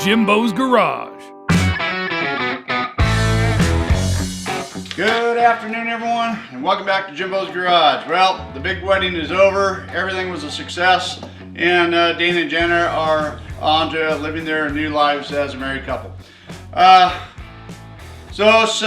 Jimbo's Garage. Good afternoon, everyone, and welcome back to Jimbo's Garage. Well, the big wedding is over. Everything was a success, and Dana and Jenna are on to living their new lives as a married couple. So it's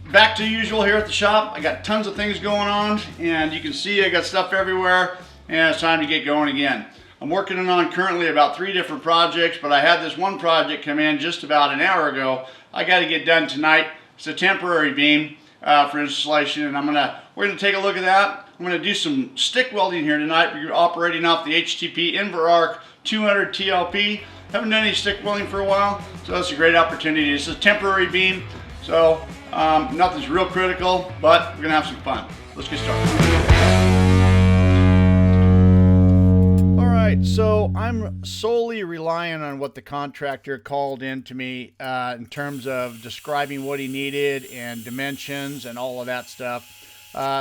back to usual here at the shop. I got tons of things going on, and you can see I got stuff everywhere, and it's time to get going again. I'm working on currently about 3 different projects, but I had this one project come in just about an hour ago. I got to get done tonight. It's a temporary beam for installation, and we're gonna take a look at that. I'm gonna do some stick welding here tonight. We're operating off the HTP Inverarc 200 TLP. Haven't done any stick welding for a while, so that's a great opportunity. It's a temporary beam, so nothing's real critical, but we're gonna have some fun. Let's get started. So I'm solely relying on what the contractor called in to me in terms of describing what he needed and dimensions and all of that stuff.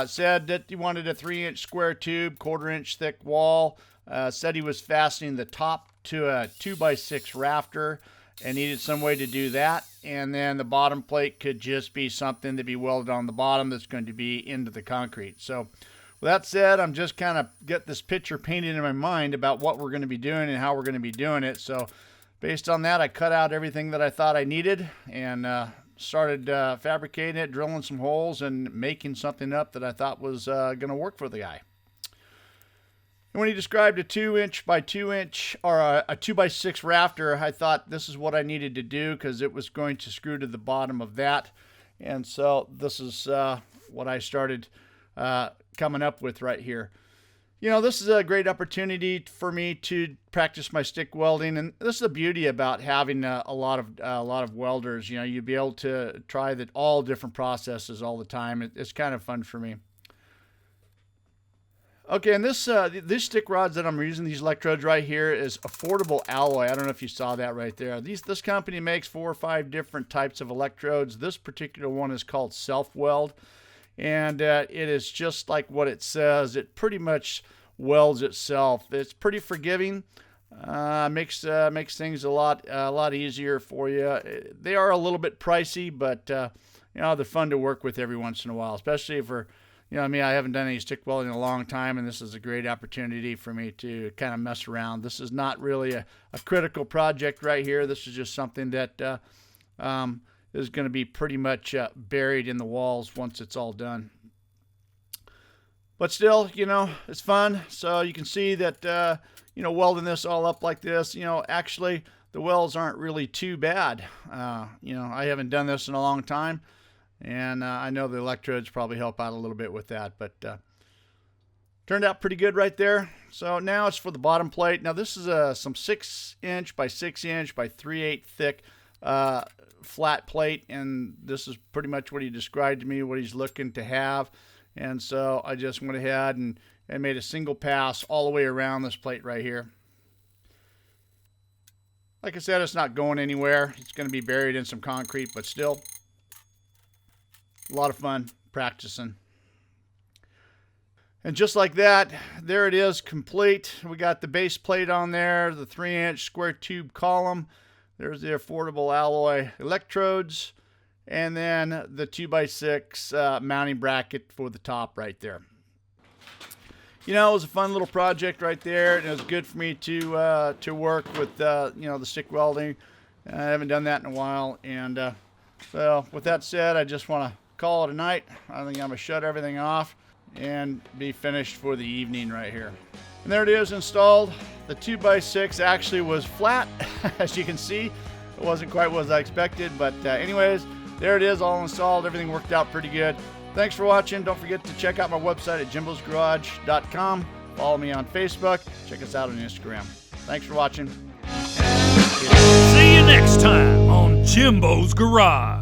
Said that he wanted a 3-inch square tube, 1/4-inch thick wall. Said he was fastening the top to a 2x6 rafter and needed some way to do that. And then the bottom plate could just be something to be welded on the bottom that's going to be into the concrete. So with that said, I'm just kind of get this picture painted in my mind about what we're going to be doing and how we're going to be doing it. So based on that, I cut out everything that I thought I needed and started fabricating it, drilling some holes, and making something up that I thought was going to work for the guy. And when he described a 2-inch by 2-inch or a 2x6 rafter, I thought this is what I needed to do because it was going to screw to the bottom of that. And so this is what I started coming up with right here. You know, this is a great opportunity for me to practice my stick welding, and this is the beauty about having a lot of welders. You know, you'd be able to try all different processes all the time. It's kind of fun for me. Okay, and these stick rods that I'm using, these electrodes right here, is affordable alloy. I don't know if you saw that right there. This company makes 4 or 5 different types of electrodes. This particular one is called self-weld. And it is just like what it says. It pretty much welds itself. It's pretty forgiving. Makes things a lot easier for you. They are a little bit pricey, but you know, they're fun to work with every once in a while. Especially for, you know, I haven't done any stick welding in a long time, and this is a great opportunity for me to kind of mess around. This is not really a critical project right here. This is just something that is going to be pretty much buried in the walls once it's all done. But still, you know, it's fun. So you can see that, you know, welding this all up like this, you know, actually the welds aren't really too bad. You know, I haven't done this in a long time, and I know the electrodes probably help out a little bit with that, but turned out pretty good right there. So now it's for the bottom plate. Now this is some 6-inch by 6-inch by 3/8 thick flat plate, and this is pretty much what he described to me, what he's looking to have. And so I just went ahead and made a single pass all the way around this plate right here. Like I said, it's not going anywhere. It's going to be buried in some concrete, but still a lot of fun practicing. And just like that, there it is, complete. We got the base plate on there, the 3-inch square tube column. There's the affordable alloy electrodes, and then the 2x6 mounting bracket for the top right there. You know, it was a fun little project right there, and it was good for me to work with you know, the stick welding. I haven't done that in a while, and so with that said, I just want to call it a night. I think I'm gonna shut everything off and be finished for the evening right here. And there it is, installed. The 2x6 actually was flat, as you can see. It wasn't quite what I expected, but anyways, there it is, all installed. Everything worked out pretty good. Thanks for watching. Don't forget to check out my website at jimbosgarage.com. Follow me on Facebook. Check us out on Instagram. Thanks for watching. See you next time on Jimbo's Garage.